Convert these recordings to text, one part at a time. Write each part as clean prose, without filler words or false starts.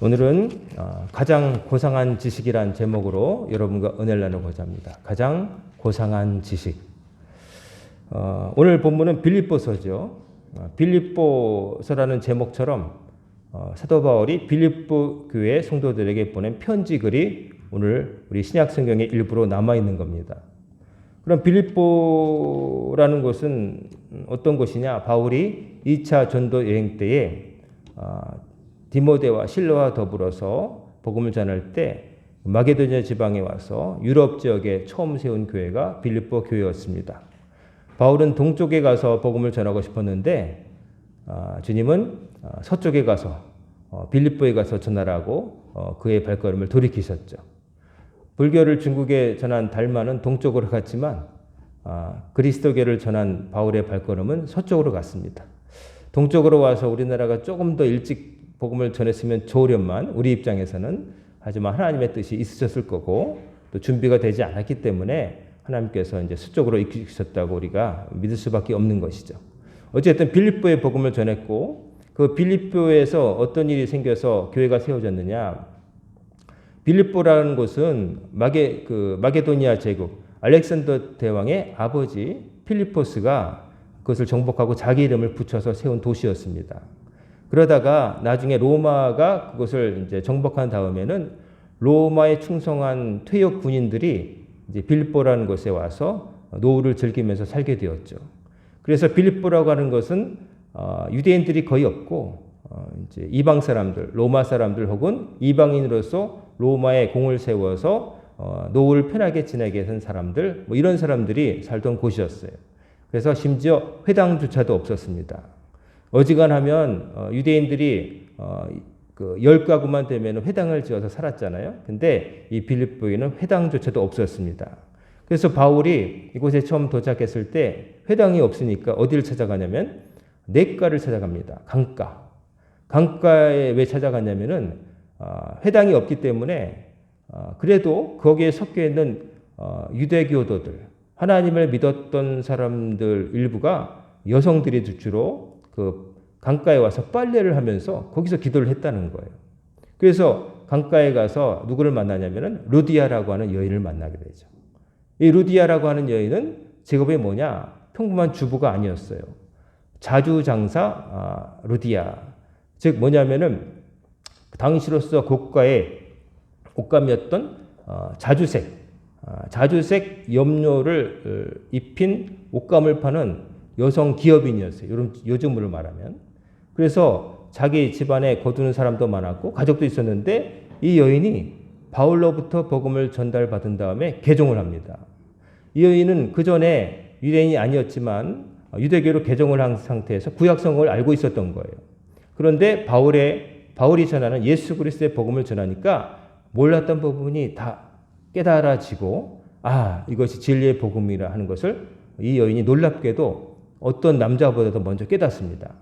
오늘은 가장 고상한 지식이란 제목으로 여러분과 은혜를 나누고자 합니다. 가장 고상한 지식. 오늘 본문은 빌립보서죠. 빌립보서라는 제목처럼 사도 바울이 빌립보 교회 성도들에게 보낸 편지 글이 오늘 우리 신약 성경의 일부로 남아 있는 겁니다. 그럼 빌립보라는 곳은 어떤 곳이냐? 바울이 2차 전도 여행 때에 디모데와 실로와 더불어서 복음을 전할 때 마게도냐 지방에 와서 유럽 지역에 처음 세운 교회가 빌립보 교회였습니다. 바울은 동쪽에 가서 복음을 전하고 싶었는데 주님은 서쪽에 가서 빌립보에 가서 전하라고 그의 발걸음을 돌이키셨죠. 불교를 중국에 전한 달마는 동쪽으로 갔지만 그리스도교를 전한 바울의 발걸음은 서쪽으로 갔습니다. 동쪽으로 와서 우리나라가 조금 더 일찍 복음을 전했으면 좋으련만 우리 입장에서는, 하지만 하나님의 뜻이 있으셨을 거고 또 준비가 되지 않았기 때문에 하나님께서 이제 서쪽으로 이끄셨다고 우리가 믿을 수밖에 없는 것이죠. 어쨌든 빌립보에 복음을 전했고 그 빌립보에서 어떤 일이 생겨서 교회가 세워졌느냐? 빌립보라는 곳은 마게도니아 제국 알렉산더 대왕의 아버지 필리포스가 그것을 정복하고 자기 이름을 붙여서 세운 도시였습니다. 그러다가 나중에 로마가 그것을 이제 정복한 다음에는 로마에 충성한 퇴역 군인들이 이제 빌립보라는 곳에 와서 노후를 즐기면서 살게 되었죠. 그래서 빌립보라고 하는 것은 유대인들이 거의 없고 이제 이방 사람들, 로마 사람들 혹은 이방인으로서 로마에 공을 세워서 노후를 편하게 지내게 한 사람들, 이런 사람들이 살던 곳이었어요. 그래서 심지어 회당조차도 없었습니다. 어지간하면 유대인들이 그 10가구만 되면 회당을 지어서 살았잖아요. 근데 이 빌립보에는 회당조차도 없었습니다. 그래서 바울이 이곳에 처음 도착했을 때 회당이 없으니까 어디를 찾아가냐면 냇가를 찾아갑니다. 강가. 강가에 왜 찾아갔냐면은 회당이 없기 때문에 그래도 거기에 섞여 있는 유대교도들, 하나님을 믿었던 사람들 일부가 여성들이 주로 그 강가에 와서 빨래를 하면서 거기서 기도를 했다는 거예요. 그래서 강가에 가서 누구를 만나냐면은 루디아라고 하는 여인을 만나게 되죠. 이 루디아라고 하는 여인은 직업이 뭐냐? 평범한 주부가 아니었어요. 자주장사 루디아. 즉 뭐냐면은 당시로서 고가의 옷감이었던 자주색 염료를 입힌 옷감을 파는 여성 기업인이었어요. 요즘으로 말하면. 그래서 자기 집안에 거두는 사람도 많았고 가족도 있었는데 이 여인이 바울로부터 복음을 전달받은 다음에 개종을 합니다. 이 여인은 그 전에 유대인이 아니었지만 유대교로 개종을 한 상태에서 구약성경을 알고 있었던 거예요. 그런데 바울이 전하는 예수 그리스도의 복음을 전하니까 몰랐던 부분이 다 깨달아지고 이것이 진리의 복음이라 하는 것을 이 여인이 놀랍게도 어떤 남자보다도 먼저 깨닫습니다.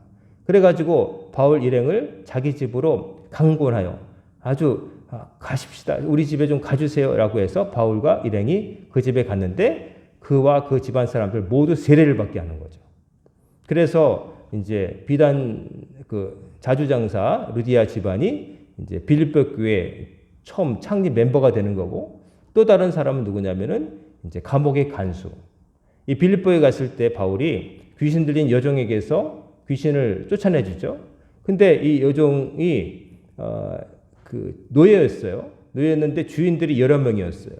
그래가지고 바울 일행을 자기 집으로 강권하여 아주 가십시다. 우리 집에 좀 가주세요. 라고 해서 바울과 일행이 그 집에 갔는데 그와 그 집안 사람들 모두 세례를 받게 하는 거죠. 그래서 이제 비단 그 자주장사 루디아 집안이 이제 빌립보 교회 처음 창립 멤버가 되는 거고, 또 다른 사람은 누구냐면은 이제 감옥의 간수. 이 빌립보에 갔을 때 바울이 귀신 들린 여종에게서 귀신을 쫓아내주죠. 근데 이 여종이 그 노예였어요. 노예였는데 주인들이 여러 명이었어요.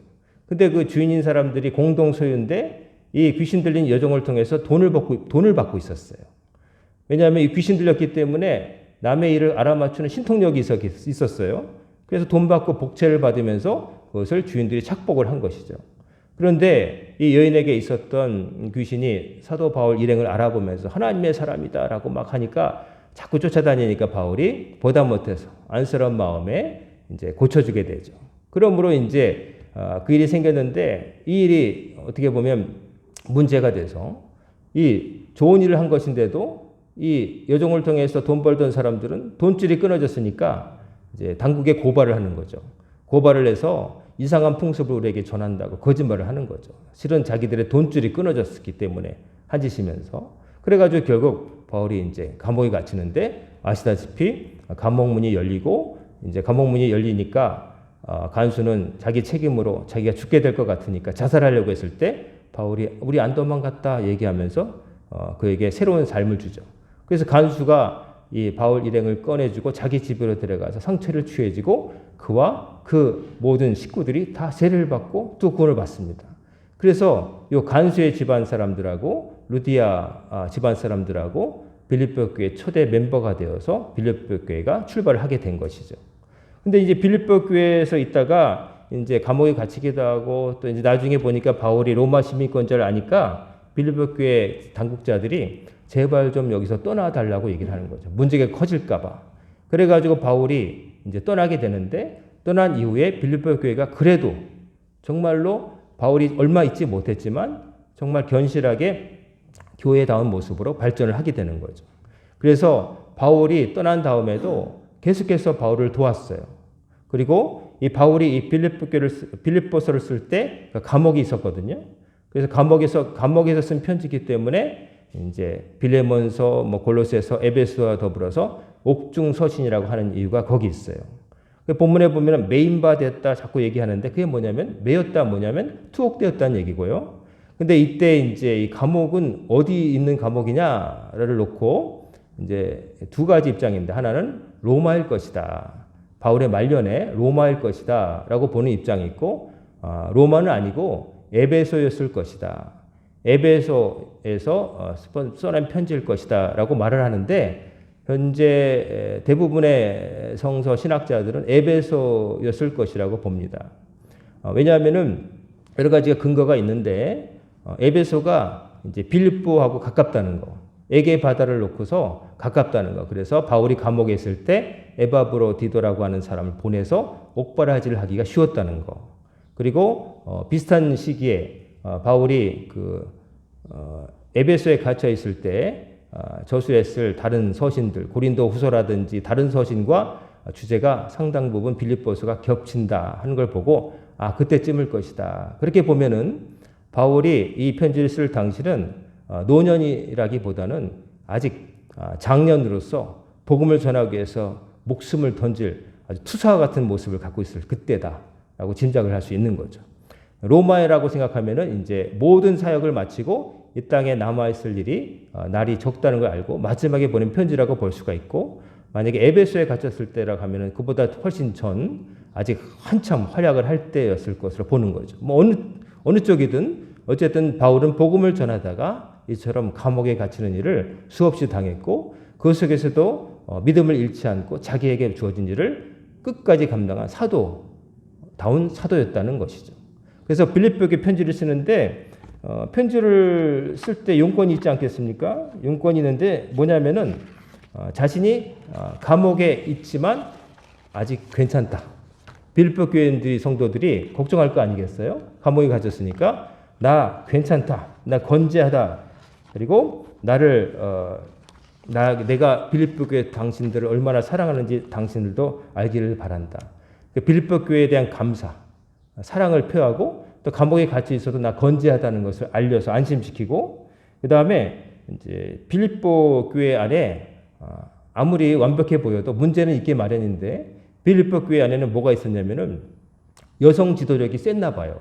근데 그 주인인 사람들이 공동 소유인데 이 귀신 들린 여종을 통해서 돈을 받고 있었어요. 왜냐하면 이 귀신 들렸기 때문에 남의 일을 알아맞추는 신통력이 있었어요. 그래서 돈 받고 복채를 받으면서 그것을 주인들이 착복을 한 것이죠. 그런데 이 여인에게 있었던 귀신이 사도 바울 일행을 알아보면서 하나님의 사람이다라고 막 하니까 자꾸 쫓아다니니까 바울이 보다 못해서 안쓰러운 마음에 이제 고쳐주게 되죠. 그러므로 이제 그 일이 생겼는데 이 일이 어떻게 보면 문제가 돼서 이 좋은 일을 한 것인데도 이 여종을 통해서 돈 벌던 사람들은 돈줄이 끊어졌으니까 이제 당국에 고발을 하는 거죠. 고발을 해서 이상한 풍습을 우리에게 전한다고 거짓말을 하는 거죠. 실은 자기들의 돈줄이 끊어졌기 때문에 한 짓이면서. 그래가지고 결국 바울이 이제 감옥에 갇히는데 아시다시피 감옥문이 열리고 이제 감옥문이 열리니까 간수는 자기 책임으로 자기가 죽게 될 것 같으니까 자살하려고 했을 때 바울이 우리 안 도망갔다 얘기하면서 그에게 새로운 삶을 주죠. 그래서 간수가 이 바울 일행을 꺼내주고 자기 집으로 들어가서 상처를 취해지고 그와 그 모든 식구들이 다 세례를 받고 또 구원을 받습니다. 그래서 이 간수의 집안 사람들하고 루디아 집안 사람들하고 빌립보 교회 초대 멤버가 되어서 빌립보 교회가 출발을 하게 된 것이죠. 근데 이제 빌립보 교회에서 있다가 이제 감옥에 갇히기도 하고 또 이제 나중에 보니까 바울이 로마 시민권자를 아니까 빌립보 교회 당국자들이 제발 좀 여기서 떠나달라고 얘기를 하는 거죠. 문제가 커질까봐. 그래가지고 바울이 이제 떠나게 되는데 떠난 이후에 빌립보 교회가 그래도 정말로 바울이 얼마 있지 못했지만 정말 견실하게 교회다운 모습으로 발전을 하게 되는 거죠. 그래서 바울이 떠난 다음에도 계속해서 바울을 도왔어요. 그리고 이 바울이 이 빌립보서를 쓸 때 감옥이 있었거든요. 그래서 감옥에서 쓴 편지이기 때문에 이제 빌레몬서, 골로새서, 에베소와 더불어서 옥중 서신이라고 하는 이유가 거기 있어요. 본문에 보면 매인바 됐다 자꾸 얘기하는데 그게 뭐냐면 투옥되었다는 얘기고요. 근데 이때 이제 이 감옥은 어디 있는 감옥이냐를 놓고 이제 두 가지 입장인데 하나는 로마일 것이다. 바울의 말년에 로마일 것이다라고 보는 입장이 있고 로마는 아니고 에베소였을 것이다. 에베소에서 써낸 편지일 것이다라고 말을 하는데 현재 대부분의 성서 신학자들은 에베소였을 것이라고 봅니다. 왜냐하면은 여러 가지가 근거가 있는데 에베소가 이제 빌립보하고 가깝다는 거, 에게 바다를 놓고서 가깝다는 거. 그래서 바울이 감옥에 있을 때 에바브로디도라고 하는 사람을 보내서 옥바라지를 하기가 쉬웠다는 거. 그리고 비슷한 시기에 바울이 에베소에 갇혀 있을 때 저수했을 다른 서신들, 고린도 후서라든지 다른 서신과 주제가 상당 부분 빌립보서가 겹친다 하는 걸 보고 그때쯤일 것이다. 그렇게 보면은 바울이 이 편지를 쓸 당시는 노년이라기보다는 아직 장년으로서 복음을 전하기 위해서 목숨을 던질 아주 투사와 같은 모습을 갖고 있을 그때다라고 짐작을 할 수 있는 거죠. 로마에라고 생각하면은 이제 모든 사역을 마치고 이 땅에 남아있을 일이 날이 적다는 걸 알고 마지막에 보낸 편지라고 볼 수가 있고 만약에 에베소에 갇혔을 때라고 하면은 그보다 훨씬 전 아직 한참 활약을 할 때였을 것으로 보는 거죠. 어느 쪽이든 어쨌든 바울은 복음을 전하다가 이처럼 감옥에 갇히는 일을 수없이 당했고 그 속에서도 믿음을 잃지 않고 자기에게 주어진 일을 끝까지 감당한 사도다운 사도였다는 것이죠. 그래서 빌립보에게 편지를 쓰는데 편지를 쓸 때 용건이 있지 않겠습니까? 용건이 있는데 뭐냐면은 자신이 감옥에 있지만 아직 괜찮다. 빌립보 교인들이 성도들이 걱정할 거 아니겠어요? 감옥에 갇혔으니까 나 괜찮다. 나 건재하다. 그리고 내가 빌립보 교회 당신들을 얼마나 사랑하는지 당신들도 알기를 바란다. 빌립보 교회에 대한 감사, 사랑을 표하고 또 감옥에 갇혀 있어도 나 건재하다는 것을 알려서 안심시키고 그 다음에 이제 빌립보 교회 안에 아무리 완벽해 보여도 문제는 있게 마련인데 빌립보 교회 안에는 뭐가 있었냐면은 여성 지도력이 셌나 봐요.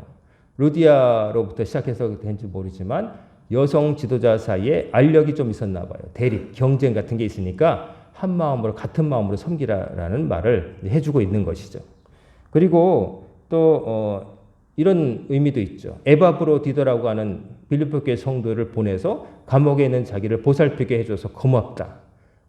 루디아로부터 시작해서 된지 모르지만 여성 지도자 사이에 알력이 좀 있었나 봐요. 대립, 경쟁 같은 게 있으니까 한 마음으로 같은 마음으로 섬기라라는 말을 해주고 있는 것이죠. 그리고 또 이런 의미도 있죠. 에바브로디도라고 하는 빌립보 교회 성도를 보내서 감옥에 있는 자기를 보살피게 해줘서 고맙다.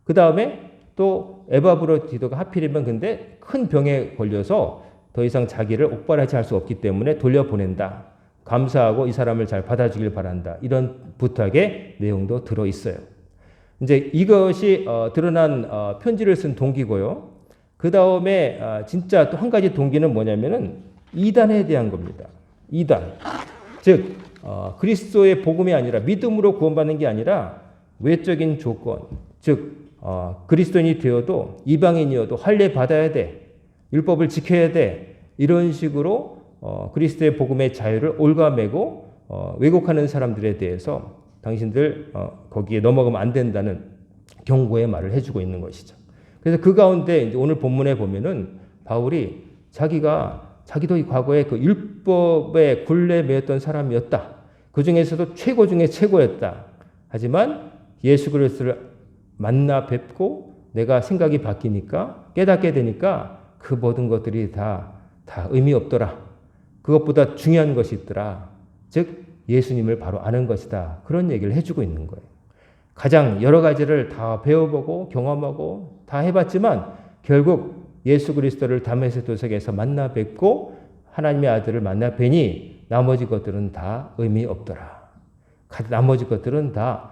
그 다음에 또 에바브로디도가 하필이면 근데 큰 병에 걸려서 더 이상 자기를 옥바라지 할 수 없기 때문에 돌려보낸다. 감사하고 이 사람을 잘 받아주길 바란다. 이런 부탁의 내용도 들어있어요. 이제 이것이 드러난 편지를 쓴 동기고요. 그 다음에 진짜 또 한 가지 동기는 뭐냐면은 이단에 대한 겁니다. 이단. 즉 그리스도의 복음이 아니라 믿음으로 구원받는 게 아니라 외적인 조건. 즉 그리스도인이 되어도 이방인이어도 할례 받아야 돼. 율법을 지켜야 돼. 이런 식으로 그리스도의 복음의 자유를 올가매고 왜곡하는 사람들에 대해서 당신들 거기에 넘어가면 안 된다는 경고의 말을 해주고 있는 것이죠. 그래서 그 가운데 이제 오늘 본문에 보면은 바울이 자기도 이 과거에 그 율법의 굴레에 매였던 사람이었다. 그 중에서도 최고 중에 최고였다. 하지만 예수 그리스도를 만나 뵙고 내가 생각이 바뀌니까 깨닫게 되니까 그 모든 것들이 다 의미 없더라. 그것보다 중요한 것이 있더라. 즉 예수님을 바로 아는 것이다. 그런 얘기를 해주고 있는 거예요. 가장 여러 가지를 다 배워보고 경험하고 다 해봤지만 결국 예수 그리스도를 다메섹 도성에서 만나 뵙고 하나님의 아들을 만나 뵈니 나머지 것들은 다 의미 없더라. 나머지 것들은 다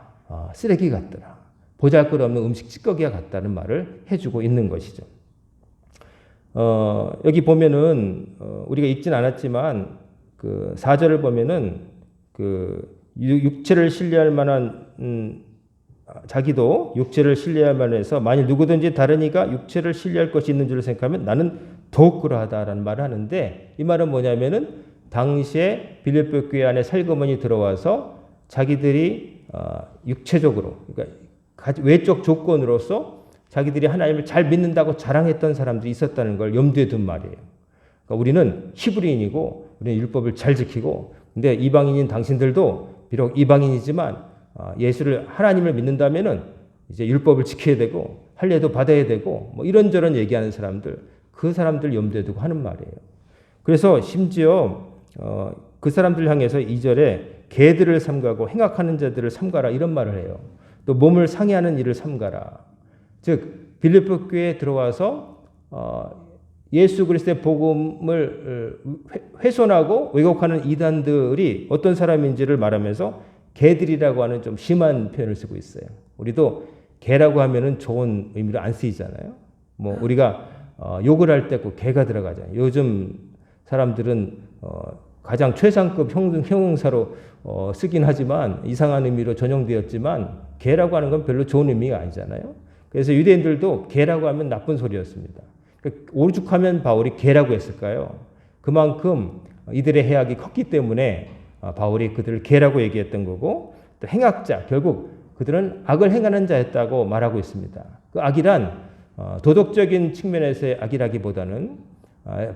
쓰레기 같더라. 보잘것없는 음식 찌꺼기와 같다는 말을 해주고 있는 것이죠. 여기 보면은 우리가 읽진 않았지만 그 4절을 보면은 그 육체를 신뢰할 만한 자기도 육체를 신뢰할 만해서 만일 누구든지 다른 이가 육체를 신뢰할 것이 있는 줄 생각하면 나는 더욱 그러하다라는 말을 하는데 이 말은 뭐냐면은 당시에 빌립보 교회 안에 살그머니 들어와서 자기들이 육체적으로 그러니까 외적 조건으로서 자기들이 하나님을 잘 믿는다고 자랑했던 사람들이 있었다는 걸 염두에 둔 말이에요. 그러니까 우리는 히브리인이고 우리는 율법을 잘 지키고 근데 이방인인 당신들도 비록 이방인이지만 예수를 하나님을 믿는다면은 이제 율법을 지켜야 되고 할례도 받아야 되고 뭐 이런저런 얘기하는 사람들 그 사람들 염두에 두고 하는 말이에요. 그래서 심지어 그 사람들 향해서 2절에 개들을 삼가고 행악하는 자들을 삼가라 이런 말을 해요. 또 몸을 상해하는 일을 삼가라. 즉 빌립보 교회에 들어와서 예수 그리스도의 복음을 훼손하고 왜곡하는 이단들이 어떤 사람인지를 말하면서 개들이라고 하는 좀 심한 표현을 쓰고 있어요. 우리도 개라고 하면은 좋은 의미로 안 쓰이잖아요. 뭐 우리가 욕을 할 때 그 개가 들어가잖아요. 요즘 사람들은 가장 최상급 형용사로 쓰긴 하지만 이상한 의미로 전용되었지만 개라고 하는 건 별로 좋은 의미가 아니잖아요. 그래서 유대인들도 개라고 하면 나쁜 소리였습니다. 오죽하면 바울이 개라고 했을까요? 그만큼 이들의 해악이 컸기 때문에 바울이 그들을 개라고 얘기했던 거고 또 행악자 결국 그들은 악을 행하는 자였다고 말하고 있습니다. 그 악이란 도덕적인 측면에서의 악이라기보다는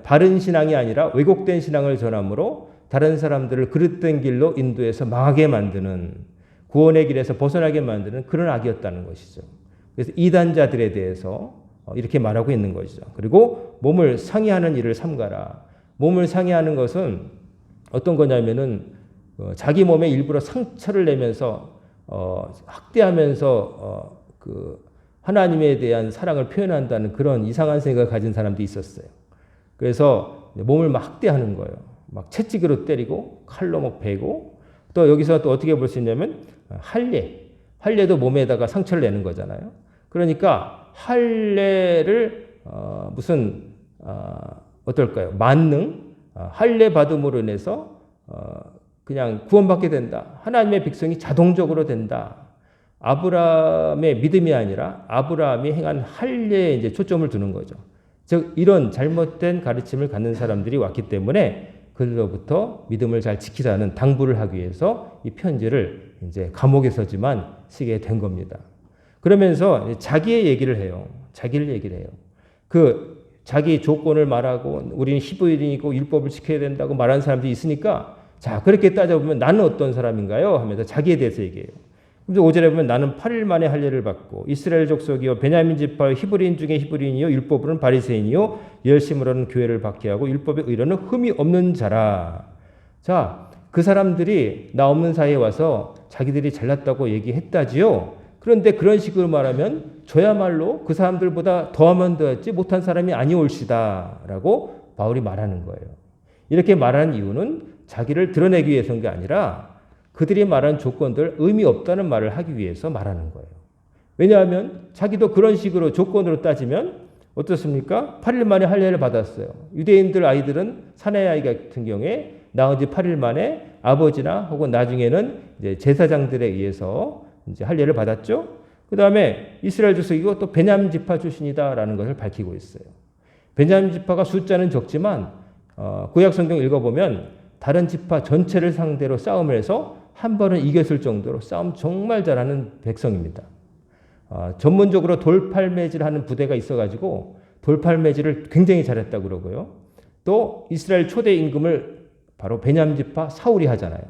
바른 신앙이 아니라 왜곡된 신앙을 전함으로 다른 사람들을 그릇된 길로 인도해서 망하게 만드는 구원의 길에서 벗어나게 만드는 그런 악이었다는 것이죠. 그래서 이단자들에 대해서 이렇게 말하고 있는 것이죠. 그리고 몸을 상해하는 일을 삼가라. 몸을 상해하는 것은 어떤 거냐면은 자기 몸에 일부러 상처를 내면서 학대하면서 그 하나님에 대한 사랑을 표현한다는 그런 이상한 생각을 가진 사람도 있었어요. 그래서 몸을 막 학대하는 거예요. 막 채찍으로 때리고 칼로 막 베고 또 여기서 또 어떻게 볼 수 있냐면 할례도 몸에다가 상처를 내는 거잖아요. 그러니까 할례를 어떨까요? 만능 할례 받음으로 인해서 그냥 구원받게 된다. 하나님의 백성이 자동적으로 된다. 아브라함의 믿음이 아니라 아브라함이 행한 할례에 이제 초점을 두는 거죠. 즉 이런 잘못된 가르침을 갖는 사람들이 왔기 때문에 그들로부터 믿음을 잘 지키라는 당부를 하기 위해서 이 편지를 이제 감옥에서지만 쓰게 된 겁니다. 그러면서 자기의 얘기를 해요. 자기를 얘기를 해요. 그 자기 조건을 말하고 우리는 히브리인이고 율법을 지켜야 된다고 말하는 사람들이 있으니까 자 그렇게 따져보면 나는 어떤 사람인가요? 하면서 자기에 대해서 얘기해요. 그래서 5절에 보면 나는 8일 만에 할례를 받고 이스라엘 족속이요 베냐민 지파요 히브리인 중에 히브리인이요 율법으로는 바리새인이요 열심으로는 교회를 박해하고 율법의 의로는 흠이 없는 자라. 자, 그 사람들이 나 없는 사이에 와서 자기들이 잘났다고 얘기했다지요. 그런데 그런 식으로 말하면 저야말로 그 사람들보다 더하면 더했지 못한 사람이 아니올시다라고 바울이 말하는 거예요. 이렇게 말하는 이유는 자기를 드러내기 위해서인 게 아니라 그들이 말한 조건들 의미 없다는 말을 하기 위해서 말하는 거예요. 왜냐하면 자기도 그런 식으로 조건으로 따지면 어떻습니까? 8일 만에 할례를 받았어요. 유대인들 아이들은 사내 아이 같은 경우에 낳은 지 8일 만에 아버지나 혹은 나중에는 이제 제사장들에 의해서 이제 할례를 받았죠. 그 다음에 이스라엘 족속이고 또 베냐민 지파 출신이다라는 것을 밝히고 있어요. 베냐민 지파가 숫자는 적지만 구약 성경 읽어보면 다른 지파 전체를 상대로 싸움을 해서 한 번은 이겼을 정도로 싸움 정말 잘하는 백성입니다. 전문적으로 돌팔매질하는 부대가 있어가지고 돌팔매질을 굉장히 잘했다고 그러고요. 또 이스라엘 초대 임금을 바로 베냐민 지파 사울이 하잖아요.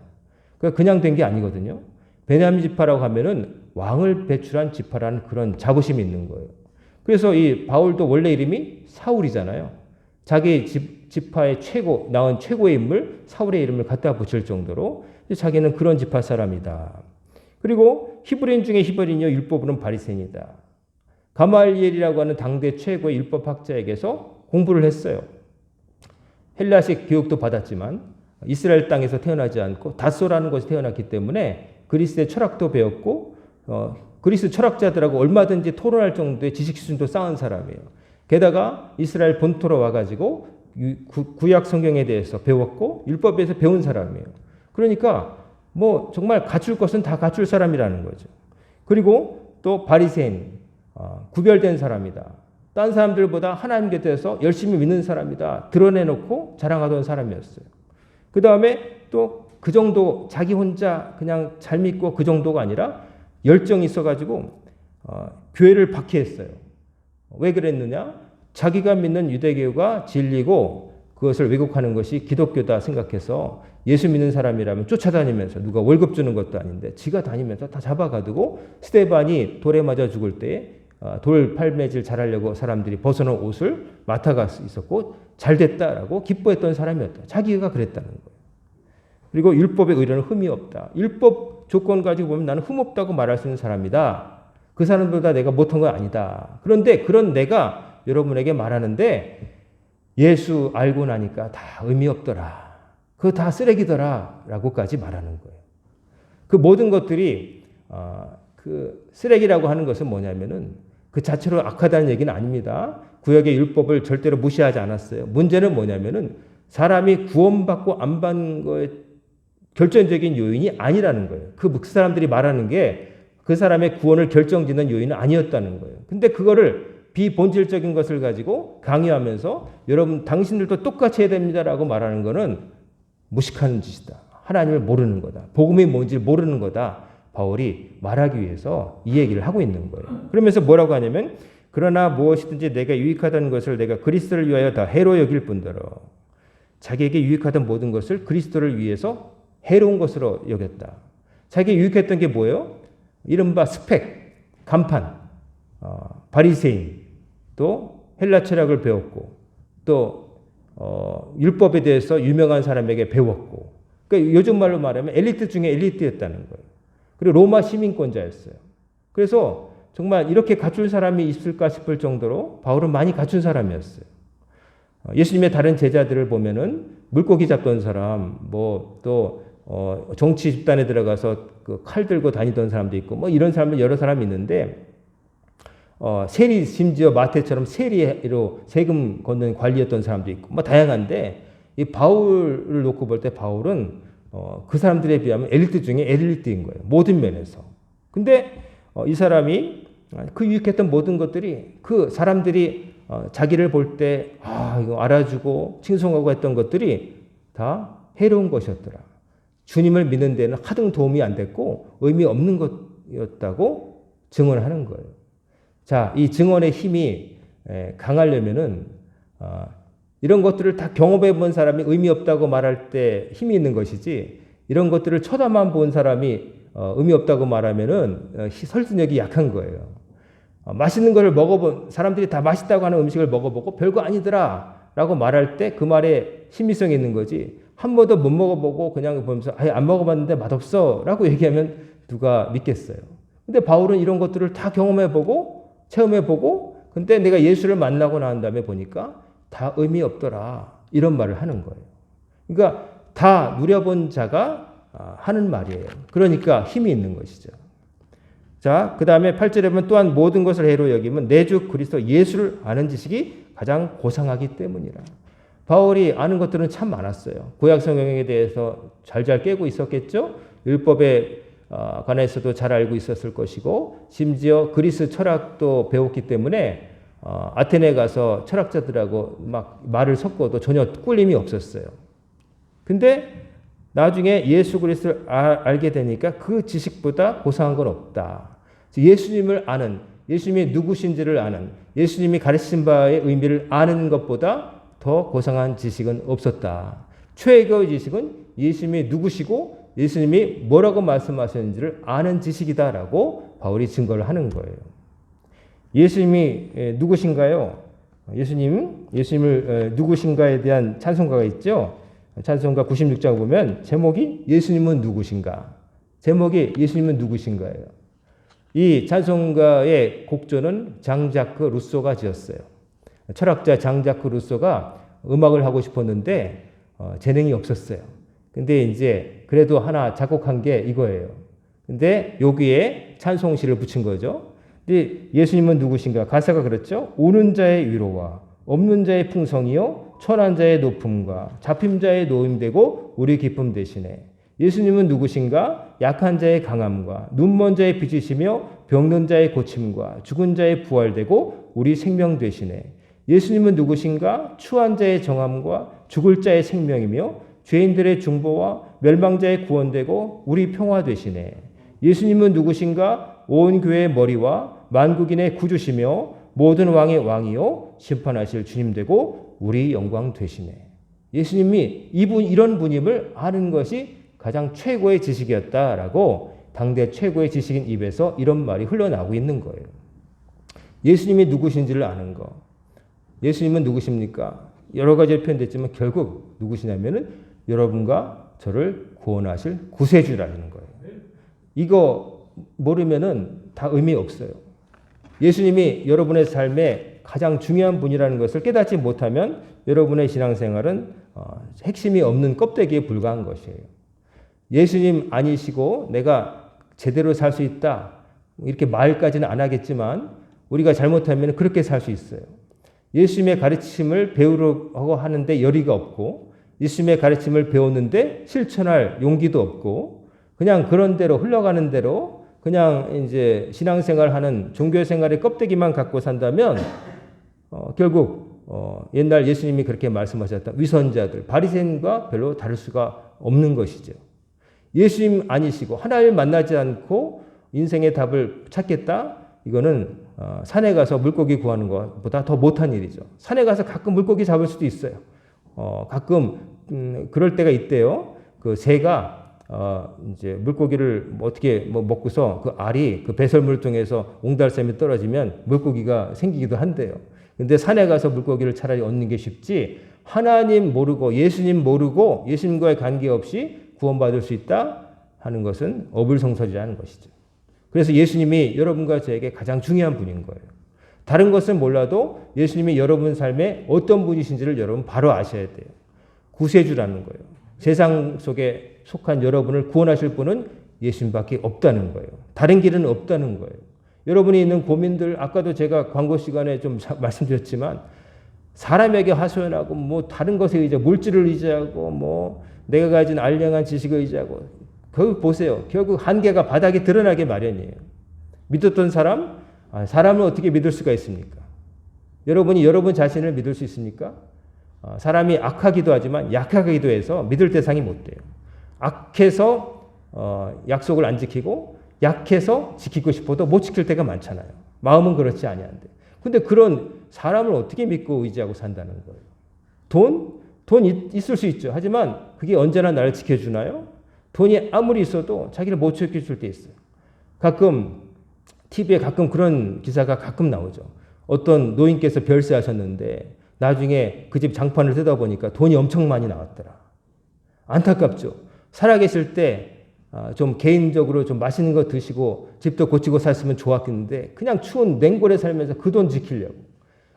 그러니까 그냥 된 게 아니거든요. 베냐민 지파라고 하면은 왕을 배출한 지파라는 그런 자부심이 있는 거예요. 그래서 이 바울도 원래 이름이 사울이잖아요. 자기 지파의 낳은 최고의 인물 사울의 이름을 갖다 붙일 정도로 자기는 그런 지파 사람이다. 그리고 히브리인 중에 히브리인이요 율법으로는 바리새인이다. 가말리엘이라고 하는 당대 최고의 율법학자에게서 공부를 했어요. 헬라식 교육도 받았지만 이스라엘 땅에서 태어나지 않고 닷소라는 곳에 태어났기 때문에 그리스의 철학도 배웠고 그리스 철학자들하고 얼마든지 토론할 정도의 지식 수준도 쌓은 사람이에요. 게다가 이스라엘 본토로 와가지고 구약 성경에 대해서 배웠고 율법에서 배운 사람이에요. 그러니까 뭐 정말 갖출 것은 다 갖출 사람이라는 거죠. 그리고 또 바리새인, 구별된 사람이다. 딴 사람들보다 하나님 곁에서 열심히 믿는 사람이다. 드러내놓고 자랑하던 사람이었어요. 그 다음에 또 그 정도 자기 혼자 그냥 잘 믿고 그 정도가 아니라 열정이 있어가지고 교회를 박해했어요. 왜 그랬느냐? 자기가 믿는 유대교가 진리고 그것을 왜곡하는 것이 기독교다 생각해서 예수 믿는 사람이라면 쫓아다니면서 누가 월급 주는 것도 아닌데 지가 다니면서 다 잡아가지고 스데반이 돌에 맞아 죽을 때에 돌 팔매질 잘하려고 사람들이 벗어놓은 옷을 맡아갈 수 있었고 잘됐다라고 기뻐했던 사람이었다. 자기가 그랬다는 거예요. 그리고 율법의 의료는 흠이 없다. 율법 조건 가지고 보면 나는 흠 없다고 말할 수 있는 사람이다. 그 사람보다 내가 못한 건 아니다. 그런데 그런 내가 여러분에게 말하는데 예수 알고 나니까 다 의미 없더라. 그거 다 쓰레기더라. 라고까지 말하는 거예요. 그 모든 것들이 그 쓰레기라고 하는 것은 뭐냐면은 그 자체로 악하다는 얘기는 아닙니다. 구약의 율법을 절대로 무시하지 않았어요. 문제는 뭐냐면은 사람이 구원받고 안 받는 거에 결정적인 요인이 아니라는 거예요. 그 사람들이 말하는 게 그 사람의 구원을 결정짓는 요인은 아니었다는 거예요. 근데 그거를 비본질적인 것을 가지고 강요하면서 여러분 당신들도 똑같이 해야 됩니다라고 말하는 거는 무식한 짓이다. 하나님을 모르는 거다. 복음이 뭔지 모르는 거다. 바울이 말하기 위해서 이 얘기를 하고 있는 거예요. 그러면서 뭐라고 하냐면 그러나 무엇이든지 내가 유익하다는 것을 내가 그리스도를 위하여 다 해로 여길 뿐더러 자기에게 유익하던 모든 것을 그리스도를 위해서 해로운 것으로 여겼다. 자기에게 유익했던 게 뭐예요? 이른바 스펙, 간판, 바리새인, 또 헬라 철학을 배웠고 또 율법에 대해서 유명한 사람에게 배웠고 그러니까 요즘 말로 말하면 엘리트 중에 엘리트였다는 거예요. 그리고 로마 시민권자였어요. 그래서 정말 이렇게 갖춘 사람이 있을까 싶을 정도로 바울은 많이 갖춘 사람이었어요. 예수님의 다른 제자들을 보면은 물고기 잡던 사람, 뭐 또 정치 집단에 들어가서 그 칼 들고 다니던 사람도 있고 뭐 이런 사람들 여러 사람이 있는데 세리 심지어 마태처럼 세리로 세금 걷는 관리였던 사람도 있고 뭐 다양한데 이 바울을 놓고 볼 때 바울은 그 사람들에 비하면 엘리트 중에 엘리트인 거예요. 모든 면에서. 근데 이 사람이 그 유익했던 모든 것들이 그 사람들이 자기를 볼 때 이거 알아주고 칭송하고 했던 것들이 다 해로운 것이었더라. 주님을 믿는 데는 하등 도움이 안 됐고 의미 없는 것이었다고 증언하는 거예요. 자, 이 증언의 힘이 강하려면은 이런 것들을 다 경험해 본 사람이 의미 없다고 말할 때 힘이 있는 것이지 이런 것들을 쳐다만 본 사람이 의미 없다고 말하면은 설득력이 약한 거예요. 맛있는 것을 먹어본 사람들이 다 맛있다고 하는 음식을 먹어보고 별거 아니더라 라고 말할 때 그 말에 신빙성이 있는 거지 한 번도 못 먹어보고 그냥 보면서 안 먹어봤는데 맛없어 라고 얘기하면 누가 믿겠어요. 근데 바울은 이런 것들을 다 경험해보고 체험해보고 근데 내가 예수를 만나고 난 다음에 보니까 다 의미 없더라 이런 말을 하는 거예요. 그러니까 다 누려본 자가 하는 말이에요. 그러니까 힘이 있는 것이죠. 자, 그 다음에 8절에 보면 또한 모든 것을 해로 여기면 내 주 그리스도 예수를 아는 지식이 가장 고상하기 때문이라. 바울이 아는 것들은 참 많았어요. 구약 성경에 대해서 잘 깨고 있었겠죠. 율법에 관해서도 잘 알고 있었을 것이고 심지어 그리스 철학도 배웠기 때문에 아테네 가서 철학자들하고 막 말을 섞어도 전혀 꿀림이 없었어요. 근데 나중에 예수 그리스도를 알게 되니까 그 지식보다 고상한 건 없다. 예수님을 아는 예수님이 누구신지를 아는, 예수님이 가르치신 바의 의미를 아는 것보다 더 고상한 지식은 없었다. 최고의 지식은 예수님이 누구시고 예수님이 뭐라고 말씀하셨는지를 아는 지식이다라고 바울이 증거를 하는 거예요. 예수님이 누구신가요? 예수님을 누구신가에 대한 찬송가가 있죠. 찬송가 96장 보면 제목이 예수님은 누구신가? 제목이 예수님은 누구신가예요. 이 찬송가의 곡조는 장자크 루소가 지었어요. 철학자 장자크 루소가 음악을 하고 싶었는데 재능이 없었어요. 근데 이제 그래도 하나 작곡한 게 이거예요. 근데 여기에 찬송시를 붙인 거죠. 근데 예수님은 누구신가? 가사가 그렇죠. 오는 자의 위로와 없는 자의 풍성이요 천한 자의 높음과 잡힘 자의 노임되고 우리 기쁨 되시네. 예수님은 누구신가? 약한 자의 강함과 눈먼 자의 빛이시며 병든 자의 고침과 죽은 자의 부활되고 우리 생명 되시네. 예수님은 누구신가? 추한 자의 정함과 죽을 자의 생명이며 죄인들의 중보와 멸망자의 구원되고 우리 평화 되시네. 예수님은 누구신가? 온 교회의 머리와 만국인의 구주시며 모든 왕의 왕이요 심판하실 주님 되고 우리 영광 되시네. 예수님이 이런 분임을 아는 것이 가장 최고의 지식이었다라고 당대 최고의 지식인 입에서 이런 말이 흘러나오고 있는 거예요. 예수님이 누구신지를 아는 거. 예수님은 누구십니까? 여러 가지로 표현됐지만 결국 누구시냐면은 여러분과 저를 구원하실 구세주라는 거예요. 이거 모르면은 다 의미 없어요. 예수님이 여러분의 삶에 가장 중요한 분이라는 것을 깨닫지 못하면 여러분의 신앙생활은 핵심이 없는 껍데기에 불과한 것이에요. 예수님 아니시고 내가 제대로 살 수 있다 이렇게 말까지는 안 하겠지만 우리가 잘못하면 그렇게 살 수 있어요. 예수님의 가르침을 배우려고 하는데 열의가 없고 예수님의 가르침을 배웠는데 실천할 용기도 없고 그냥 그런 대로 흘러가는 대로 그냥 이제 신앙생활하는 종교생활의 껍데기만 갖고 산다면 결국 옛날 예수님이 그렇게 말씀하셨던 위선자들 바리새인과 별로 다를 수가 없는 것이죠. 예수님 아니시고 하나님을 만나지 않고 인생의 답을 찾겠다? 이거는 산에 가서 물고기 구하는 것보다 더 못한 일이죠. 산에 가서 가끔 물고기 잡을 수도 있어요. 가끔 그럴 때가 있대요. 그 새가 이제 물고기를 어떻게 먹고서 그 알이 그 배설물을 통해서 옹달샘이 떨어지면 물고기가 생기기도 한대요. 근데 산에 가서 물고기를 차라리 얻는 게 쉽지 하나님 모르고 예수님 모르고 예수님과의 관계없이 구원받을 수 있다 하는 것은 어불성설이라는 것이죠. 그래서 예수님이 여러분과 저에게 가장 중요한 분인 거예요. 다른 것은 몰라도 예수님이 여러분 삶에 어떤 분이신지를 여러분 바로 아셔야 돼요. 구세주라는 거예요. 세상 속에 속한 여러분을 구원하실 분은 예수님밖에 없다는 거예요. 다른 길은 없다는 거예요. 여러분이 있는 고민들 아까도 제가 광고 시간에 좀 말씀드렸지만 사람에게 하소연하고 뭐 다른 것에 의지하고 물질을 의지하고 뭐 내가 가진 알량한 지식을 의지하고 그거 보세요. 결국 한계가 바닥에 드러나게 마련이에요. 믿었던 사람을 어떻게 믿을 수가 있습니까? 여러분이 여러분 자신을 믿을 수 있습니까? 사람이 악하기도 하지만 약하기도 해서 믿을 대상이 못 돼요. 악해서 약속을 안 지키고 약해서 지키고 싶어도 못 지킬 때가 많잖아요. 마음은 그렇지 아니한데. 근데 그런 사람을 어떻게 믿고 의지하고 산다는 거예요. 돈 있을 수 있죠. 하지만 그게 언제나 나를 지켜주나요? 돈이 아무리 있어도 자기를 못 지켜줄 때 있어요. 가끔 TV에 가끔 그런 기사가 가끔 나오죠. 어떤 노인께서 별세하셨는데 나중에 그 집 장판을 뜯어보니까 돈이 엄청 많이 나왔더라. 안타깝죠. 살아계실 때 좀 개인적으로 좀 맛있는 거 드시고 집도 고치고 살았으면 좋았겠는데 그냥 추운 냉골에 살면서 그 돈 지키려고.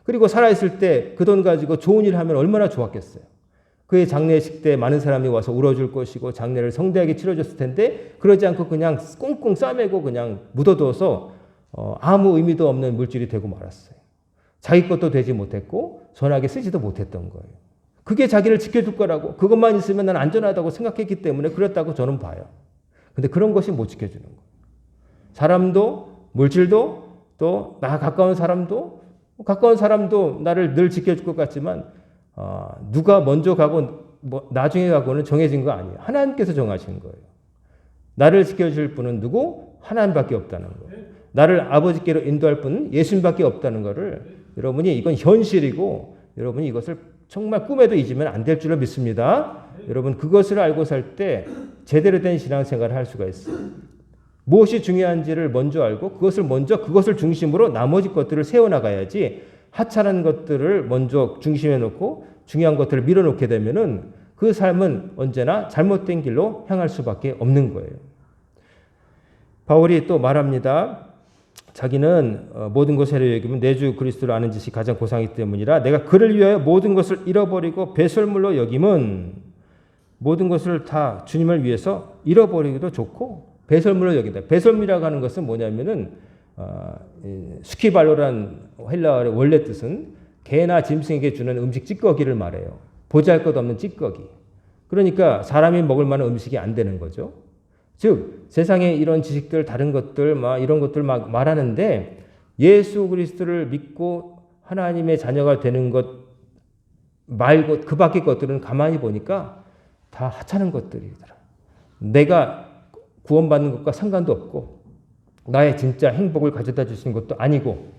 그리고 살아있을 때 그 돈 가지고 좋은 일 하면 얼마나 좋았겠어요. 그의 장례식 때 많은 사람이 와서 울어줄 것이고 장례를 성대하게 치러줬을 텐데 그러지 않고 그냥 꽁꽁 싸매고 그냥 묻어둬서 아무 의미도 없는 물질이 되고 말았어요. 자기 것도 되지 못했고 선하게 쓰지도 못했던 거예요. 그게 자기를 지켜줄 거라고 그것만 있으면 난 안전하다고 생각했기 때문에 그랬다고 저는 봐요. 근데 그런 것이 못 지켜주는 거예요. 사람도 물질도 또 나 가까운 사람도 나를 늘 지켜줄 것 같지만 누가 먼저 가고 나중에 가고는 정해진 거 아니에요. 하나님께서 정하신 거예요. 나를 지켜줄 분은 누구? 하나님밖에 없다는 거예요. 나를 아버지께로 인도할 분은 예수님밖에 없다는 것을 여러분이 이건 현실이고 여러분이 이것을 정말 꿈에도 잊으면 안 될 줄로 믿습니다. 여러분 그것을 알고 살 때 제대로 된 신앙생활을 할 수가 있어요. 무엇이 중요한지를 먼저 알고 그것을 중심으로 나머지 것들을 세워나가야지 하찮은 것들을 먼저 중심에 놓고 중요한 것들을 밀어놓게 되면은 그 삶은 언제나 잘못된 길로 향할 수밖에 없는 거예요. 바울이 또 말합니다. 자기는 모든 것을 여기면 내 주 그리스도를 아는 지식이 가장 고상이기 때문이라 내가 그를 위하여 모든 것을 잃어버리고 배설물로 여김은 모든 것을 다 주님을 위해서 잃어버리기도 좋고 배설물로 여긴다. 배설물이라고 하는 것은 뭐냐면은 스키발로란 헬라어의 원래 뜻은 개나 짐승에게 주는 음식 찌꺼기를 말해요. 보잘것없는 찌꺼기. 그러니까 사람이 먹을 만한 음식이 안 되는 거죠. 즉 세상에 이런 지식들 다른 것들 이런 것들 막 말하는데 예수 그리스도를 믿고 하나님의 자녀가 되는 것 말고 그 밖의 것들은 가만히 보니까 다 하찮은 것들이더라. 내가 구원받는 것과 상관도 없고 나의 진짜 행복을 가져다 주시는 것도 아니고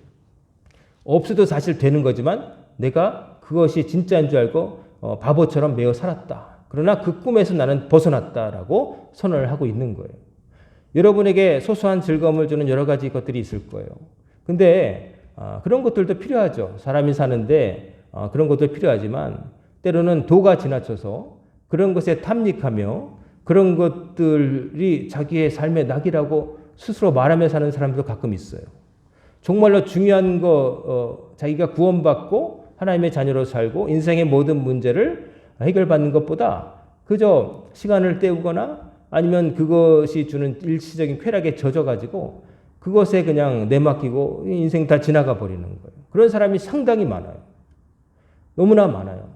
없어도 사실 되는 거지만 내가 그것이 진짜인 줄 알고 바보처럼 매어 살았다. 그러나 그 꿈에서 나는 벗어났다라고 선언을 하고 있는 거예요. 여러분에게 소소한 즐거움을 주는 여러 가지 것들이 있을 거예요. 근데 그런 것들도 필요하죠. 사람이 사는데 그런 것도 필요하지만 때로는 도가 지나쳐서 그런 것에 탐닉하며 그런 것들이 자기의 삶의 낙이라고 스스로 말하며 사는 사람도 가끔 있어요. 정말로 중요한 거 자기가 구원받고 하나님의 자녀로 살고 인생의 모든 문제를 해결받는 것보다 그저 시간을 때우거나 아니면 그것이 주는 일시적인 쾌락에 젖어가지고 그것에 그냥 내맡기고 인생 다 지나가 버리는 거예요. 그런 사람이 상당히 많아요. 너무나 많아요.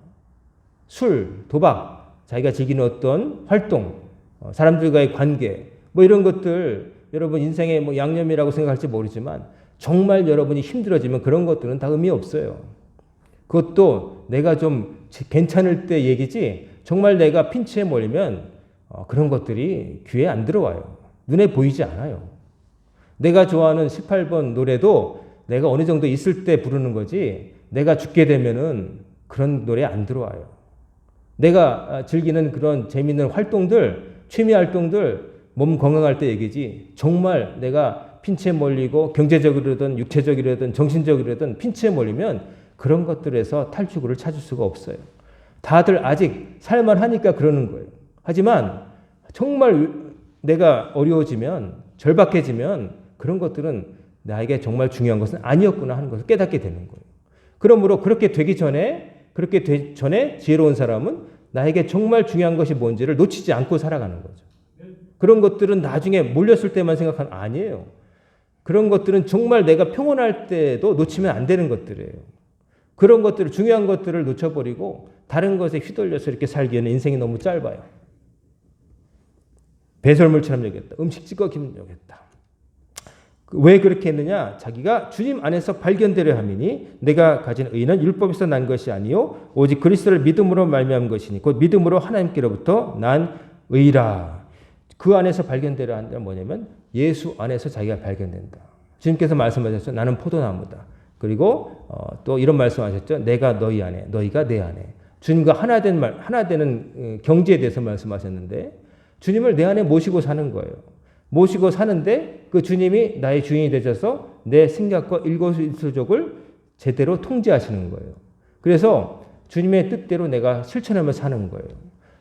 술, 도박, 자기가 즐기는 어떤 활동, 사람들과의 관계 이런 것들 여러분 인생의 양념이라고 생각할지 모르지만 정말 여러분이 힘들어지면 그런 것들은 다 의미 없어요. 그것도 내가 좀 괜찮을 때 얘기지 정말 내가 핀치에 몰리면 그런 것들이 귀에 안 들어와요. 눈에 보이지 않아요. 내가 좋아하는 18번 노래도 내가 어느 정도 있을 때 부르는 거지 내가 죽게 되면은 그런 노래 안 들어와요. 내가 즐기는 그런 재미있는 활동들, 취미 활동들 몸 건강할 때 얘기지 정말 내가 핀치에 몰리고 경제적이로든 육체적이로든 정신적이로든 핀치에 몰리면 그런 것들에서 탈출구를 찾을 수가 없어요. 다들 아직 살만하니까 그러는 거예요. 하지만 정말 내가 어려워지면 절박해지면 그런 것들은 나에게 정말 중요한 것은 아니었구나 하는 것을 깨닫게 되는 거예요. 그러므로 그렇게 되기 전에 지혜로운 사람은 나에게 정말 중요한 것이 뭔지를 놓치지 않고 살아가는 거죠. 그런 것들은 나중에 몰렸을 때만 생각하는 아니에요. 그런 것들은 정말 내가 평온할 때도 놓치면 안 되는 것들이에요. 그런 것들을 중요한 것들을 놓쳐버리고 다른 것에 휘둘려서 이렇게 살기에는 인생이 너무 짧아요. 배설물처럼 여겼다. 음식 찌꺼기처럼 여겼다. 왜 그렇게 했느냐? 자기가 주님 안에서 발견되려 함이니 내가 가진 의는 율법에서 난 것이 아니요 오직 그리스도를 믿음으로 말미암은 것이니 곧 믿음으로 하나님께로부터 난 의라. 그 안에서 발견되려 한다는 뭐냐면 예수 안에서 자기가 발견된다. 주님께서 말씀하셨죠. 나는 포도나무다. 그리고 또 이런 말씀하셨죠. 내가 너희 안에, 너희가 내 안에. 주님과 하나 되는 경지에 대해서 말씀하셨는데 주님을 내 안에 모시고 사는 거예요. 모시고 사는데 그 주님이 나의 주인이 되셔서 내 생각과 일거수일투족을 제대로 통제하시는 거예요. 그래서 주님의 뜻대로 내가 실천하며 사는 거예요.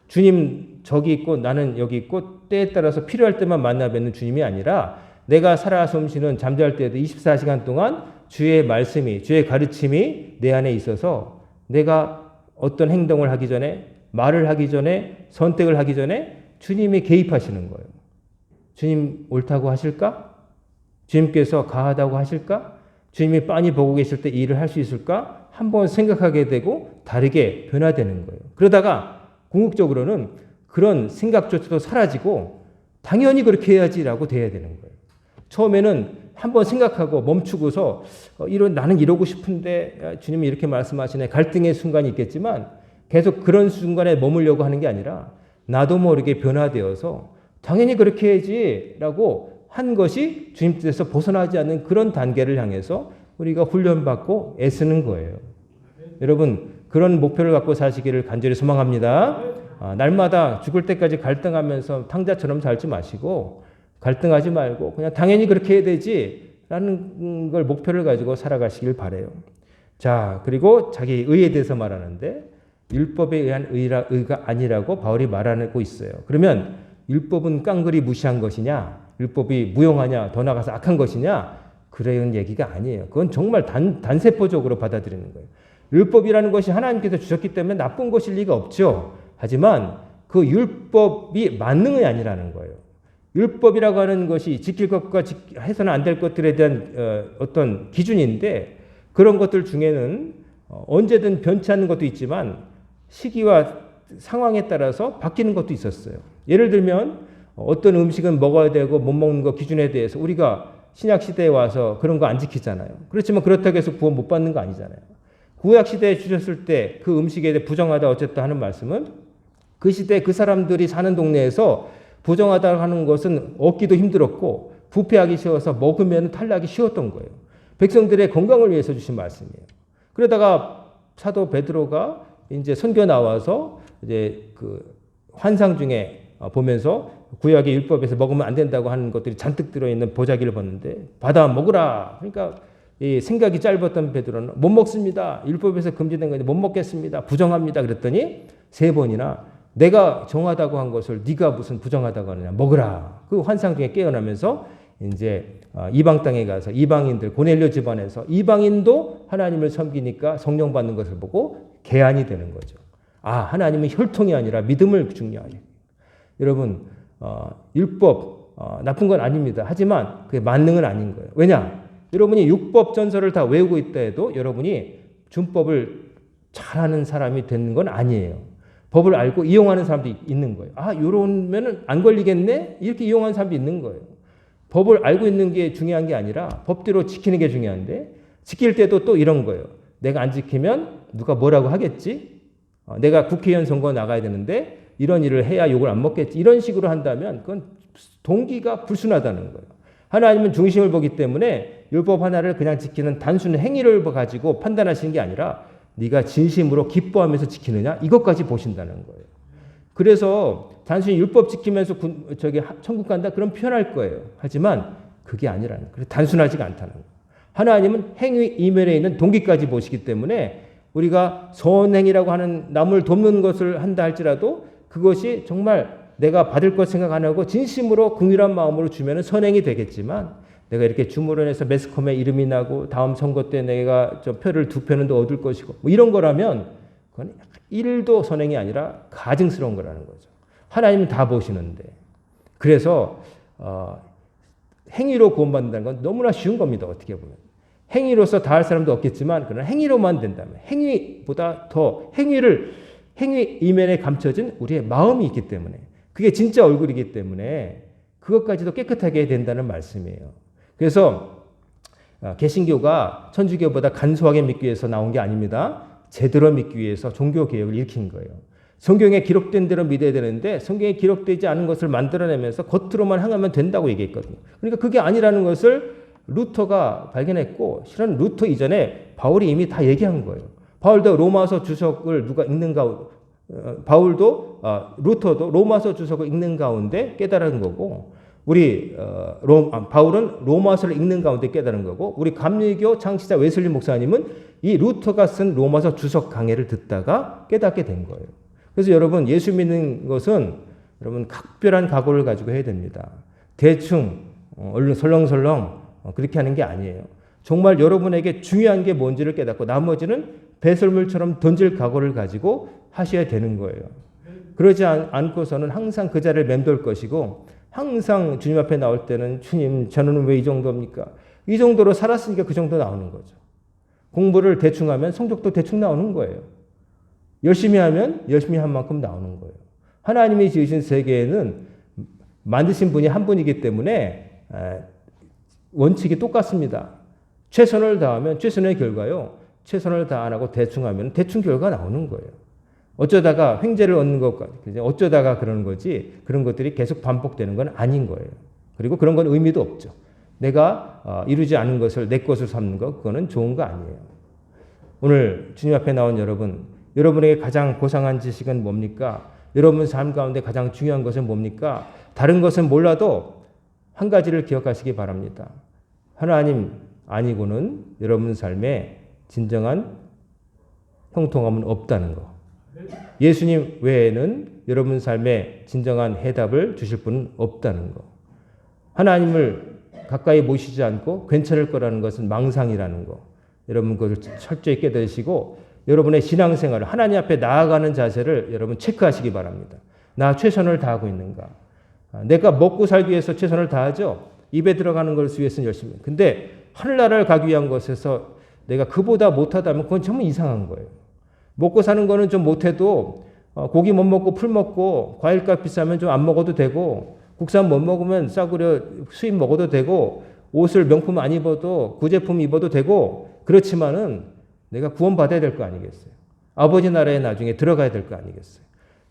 주님 저기 있고 나는 여기 있고 때에 따라서 필요할 때만 만나 뵙는 주님이 아니라 내가 살아 숨쉬는 잠잘 때에도 24시간 동안 주의 말씀이 주의 가르침이 내 안에 있어서 내가 어떤 행동을 하기 전에 말을 하기 전에 선택을 하기 전에 주님이 개입하시는 거예요. 주님 옳다고 하실까? 주님께서 가하다고 하실까? 주님이 빤히 보고 계실 때 이 일을 할 수 있을까? 한번 생각하게 되고 다르게 변화되는 거예요. 그러다가 궁극적으로는 그런 생각조차도 사라지고 당연히 그렇게 해야지라고 돼야 되는 거예요. 처음에는 한번 생각하고 멈추고서 나는 이러고 싶은데 주님이 이렇게 말씀하시네. 갈등의 순간이 있겠지만 계속 그런 순간에 머물려고 하는 게 아니라 나도 모르게 변화되어서 당연히 그렇게 해야지라고 한 것이 주님 뜻에서 벗어나지 않는 그런 단계를 향해서 우리가 훈련받고 애쓰는 거예요. 여러분 그런 목표를 갖고 사시기를 간절히 소망합니다. 날마다 죽을 때까지 갈등하면서 탕자처럼 살지 마시고 갈등하지 말고 그냥 당연히 그렇게 해야 되지라는 걸 목표를 가지고 살아가시길 바라요. 자, 그리고 자기 의에 대해서 말하는데 율법에 의한 의가 아니라고 바울이 말하고 있어요. 그러면 율법은 깡그리 무시한 것이냐? 율법이 무용하냐? 더 나아가서 악한 것이냐? 그런 얘기가 아니에요. 그건 정말 단세포적으로 받아들이는 거예요. 율법이라는 것이 하나님께서 주셨기 때문에 나쁜 것일 리가 없죠. 하지만 그 율법이 만능이 아니라는 거예요. 율법이라고 하는 것이 지킬 것과 해서는 안 될 것들에 대한 어떤 기준인데 그런 것들 중에는 언제든 변치 않는 것도 있지만 시기와 상황에 따라서 바뀌는 것도 있었어요. 예를 들면 어떤 음식은 먹어야 되고 못 먹는 것 기준에 대해서 우리가 신약시대에 와서 그런 거 안 지키잖아요. 그렇지만 그렇다고 해서 구원 못 받는 거 아니잖아요. 구약시대에 주셨을 때 그 음식에 대해 부정하다 어쨌든 하는 말씀은 그 시대 그 사람들이 사는 동네에서 부정하다 하는 것은 얻기도 힘들었고 부패하기 쉬워서 먹으면 탈락이 쉬웠던 거예요. 백성들의 건강을 위해서 주신 말씀이에요. 그러다가 사도 베드로가 이제 선교 나와서 이제 그 환상 중에 보면서 구약의 율법에서 먹으면 안 된다고 하는 것들이 잔뜩 들어있는 보자기를 봤는데 받아 먹으라. 그러니까 이 생각이 짧았던 베드로는 못 먹습니다. 율법에서 금지된 건데 못 먹겠습니다. 부정합니다. 그랬더니 3번이나 내가 정하다고 한 것을 네가 무슨 부정하다고 하느냐 먹으라. 그 환상 중에 깨어나면서 이제 이방 땅에 가서 이방인들 고넬료 집안에서 이방인도 하나님을 섬기니까 성령 받는 것을 보고 개안이 되는 거죠. 아, 하나님은 혈통이 아니라 믿음을 중요하게. 여러분 율법 나쁜 건 아닙니다. 하지만 그게 만능은 아닌 거예요. 왜냐? 여러분이 육법 전설을 다 외우고 있다 해도 여러분이 준법을 잘하는 사람이 되는 건 아니에요. 법을 알고 이용하는 사람도 있는 거예요. 아, 요러면은 안 걸리겠네? 이렇게 이용하는 사람도 있는 거예요. 법을 알고 있는 게 중요한 게 아니라 법대로 지키는 게 중요한데 지킬 때도 또 이런 거예요. 내가 안 지키면 누가 뭐라고 하겠지? 내가 국회의원 선거 나가야 되는데 이런 일을 해야 욕을 안 먹겠지. 이런 식으로 한다면 그건 동기가 불순하다는 거예요. 하나님은 중심을 보기 때문에 율법 하나를 그냥 지키는 단순 행위를 가지고 판단하시는 게 아니라 네가 진심으로 기뻐하면서 지키느냐 이것까지 보신다는 거예요. 그래서 단순히 율법 지키면서 천국 간다 그런 표현할 거예요. 하지만 그게 아니라는 거예요. 단순하지가 않다는 거예요. 하나님은 행위 이면에 있는 동기까지 보시기 때문에 우리가 선행이라고 하는 남을 돕는 것을 한다 할지라도 그것이 정말 내가 받을 것 생각 안 하고 진심으로 긍휼한 마음으로 주면 선행이 되겠지만 내가 이렇게 주문을 해서 매스컴에 이름이 나고 다음 선거 때 내가 표를 2표는 더 얻을 것이고 뭐 이런 거라면 그건 1도 선행이 아니라 가증스러운 거라는 거죠. 하나님은 다 보시는데 그래서 행위로 구원받는다는 건 너무나 쉬운 겁니다. 어떻게 보면. 행위로서 다 할 사람도 없겠지만 그러나 행위로만 된다면 행위보다 더 행위 이면에 감춰진 우리의 마음이 있기 때문에 그게 진짜 얼굴이기 때문에 그것까지도 깨끗하게 된다는 말씀이에요. 그래서 개신교가 천주교보다 간소하게 믿기 위해서 나온 게 아닙니다. 제대로 믿기 위해서 종교개혁을 일으킨 거예요. 성경에 기록된 대로 믿어야 되는데 성경에 기록되지 않은 것을 만들어내면서 겉으로만 향하면 된다고 얘기했거든요. 그러니까 그게 아니라는 것을 루터가 발견했고 실은 루터 이전에 바울이 이미 다 얘기한 거예요. 바울도 로마서 주석을 누가 읽는 가운데 루터도 로마서 주석을 읽는 가운데 깨달은 거고 바울은 로마서를 읽는 가운데 깨달은 거고 우리 감리교 창시자 웨슬리 목사님은 이 루터가 쓴 로마서 주석 강해를 듣다가 깨닫게 된 거예요. 그래서 여러분 예수 믿는 것은 여러분 각별한 각오를 가지고 해야 됩니다. 대충 얼른 설렁설렁 그렇게 하는 게 아니에요. 정말 여러분에게 중요한 게 뭔지를 깨닫고 나머지는 배설물처럼 던질 각오를 가지고 하셔야 되는 거예요. 그러지 않고서는 항상 그 자리를 맴돌 것이고 항상 주님 앞에 나올 때는 주님 저는 왜 이 정도입니까? 이 정도로 살았으니까 그 정도 나오는 거죠. 공부를 대충 하면 성적도 대충 나오는 거예요. 열심히 하면 열심히 한 만큼 나오는 거예요. 하나님이 지으신 세계에는 만드신 분이 한 분이기 때문에 원칙이 똑같습니다. 최선을 다하면 최선의 결과요. 최선을 다 안 하고 대충 하면 대충 결과 나오는 거예요. 어쩌다가 횡재를 얻는 것까지 어쩌다가 그러는 거지 그런 것들이 계속 반복되는 건 아닌 거예요. 그리고 그런 건 의미도 없죠. 내가 이루지 않은 것을 내 것으로 삼는 거, 그거는 좋은 거 아니에요. 오늘 주님 앞에 나온 여러분, 여러분에게 가장 고상한 지식은 뭡니까? 여러분 삶 가운데 가장 중요한 것은 뭡니까? 다른 것은 몰라도 한 가지를 기억하시기 바랍니다. 하나님 아니고는 여러분 삶에 진정한 형통함은 없다는 거. 예수님 외에는 여러분 삶에 진정한 해답을 주실 분은 없다는 거. 하나님을 가까이 모시지 않고 괜찮을 거라는 것은 망상이라는 거. 여러분 그것을 철저히 깨달으시고 여러분의 신앙생활을 하나님 앞에 나아가는 자세를 여러분 체크하시기 바랍니다. 나 최선을 다하고 있는가? 내가 먹고 살기 위해서 최선을 다하죠. 입에 들어가는 것을 위해서는 열심히. 근데 하늘나라를 가기 위한 것에서 내가 그보다 못하다면 그건 정말 이상한 거예요. 먹고 사는 거는 좀 못해도 고기 못 먹고 풀 먹고 과일값 비싸면 좀 안 먹어도 되고 국산 못 먹으면 싸구려 수입 먹어도 되고 옷을 명품 안 입어도 구제품 입어도 되고 그렇지만은 내가 구원받아야 될 거 아니겠어요. 아버지 나라에 나중에 들어가야 될 거 아니겠어요.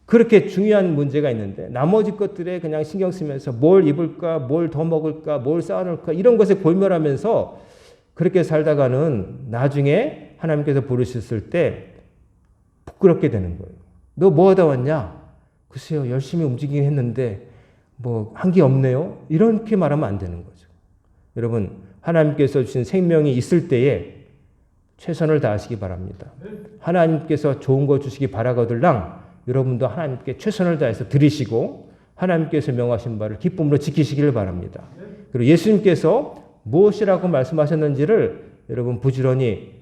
그렇게 중요한 문제가 있는데 나머지 것들에 그냥 신경 쓰면서 뭘 입을까, 뭘 더 먹을까, 뭘 쌓아놓을까 이런 것에 골멸하면서 그렇게 살다가는 나중에 하나님께서 부르셨을 때 부끄럽게 되는 거예요. 너 뭐 하다 왔냐? 글쎄요, 열심히 움직이긴 했는데 뭐 한 게 없네요. 이렇게 말하면 안 되는 거죠. 여러분, 하나님께서 주신 생명이 있을 때에 최선을 다하시기 바랍니다. 하나님께서 좋은 거 주시기 바라거들랑 여러분도 하나님께 최선을 다해서 드리시고 하나님께서 명하신 바를 기쁨으로 지키시기를 바랍니다. 그리고 예수님께서 무엇이라고 말씀하셨는지를 여러분 부지런히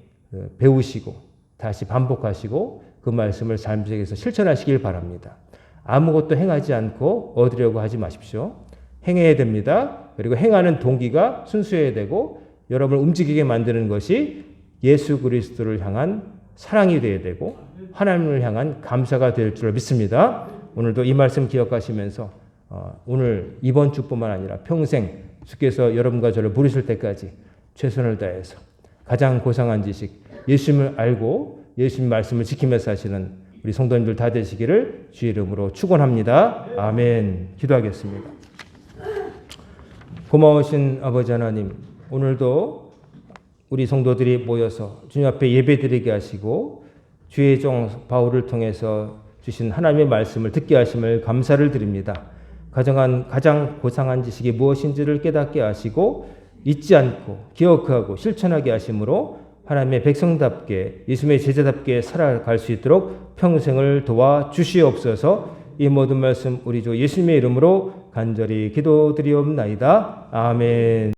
배우시고 다시 반복하시고 그 말씀을 삶 속에서 실천하시길 바랍니다. 아무것도 행하지 않고 얻으려고 하지 마십시오. 행해야 됩니다. 그리고 행하는 동기가 순수해야 되고 여러분을 움직이게 만드는 것이 예수 그리스도를 향한 사랑이 되어야 되고 하나님을 향한 감사가 될 줄 믿습니다. 오늘도 이 말씀 기억하시면서 오늘 이번 주뿐만 아니라 평생 주께서 여러분과 저를 부르실 때까지 최선을 다해서 가장 고상한 지식 예수님을 알고 예수님 말씀을 지키면서 사시는 우리 성도님들 다 되시기를 주의 이름으로 축원합니다. 아멘. 기도하겠습니다. 고마우신 아버지 하나님, 오늘도 우리 성도들이 모여서 주님 앞에 예배드리게 하시고 주의 종 바울을 통해서 주신 하나님의 말씀을 듣게 하심을 감사를 드립니다. 가장 고상한 지식이 무엇인지를 깨닫게 하시고 잊지 않고 기억하고 실천하게 하심으로 하나님의 백성답게 예수님의 제자답게 살아갈 수 있도록 평생을 도와주시옵소서. 이 모든 말씀 우리 주 예수님의 이름으로 간절히 기도드리옵나이다. 아멘.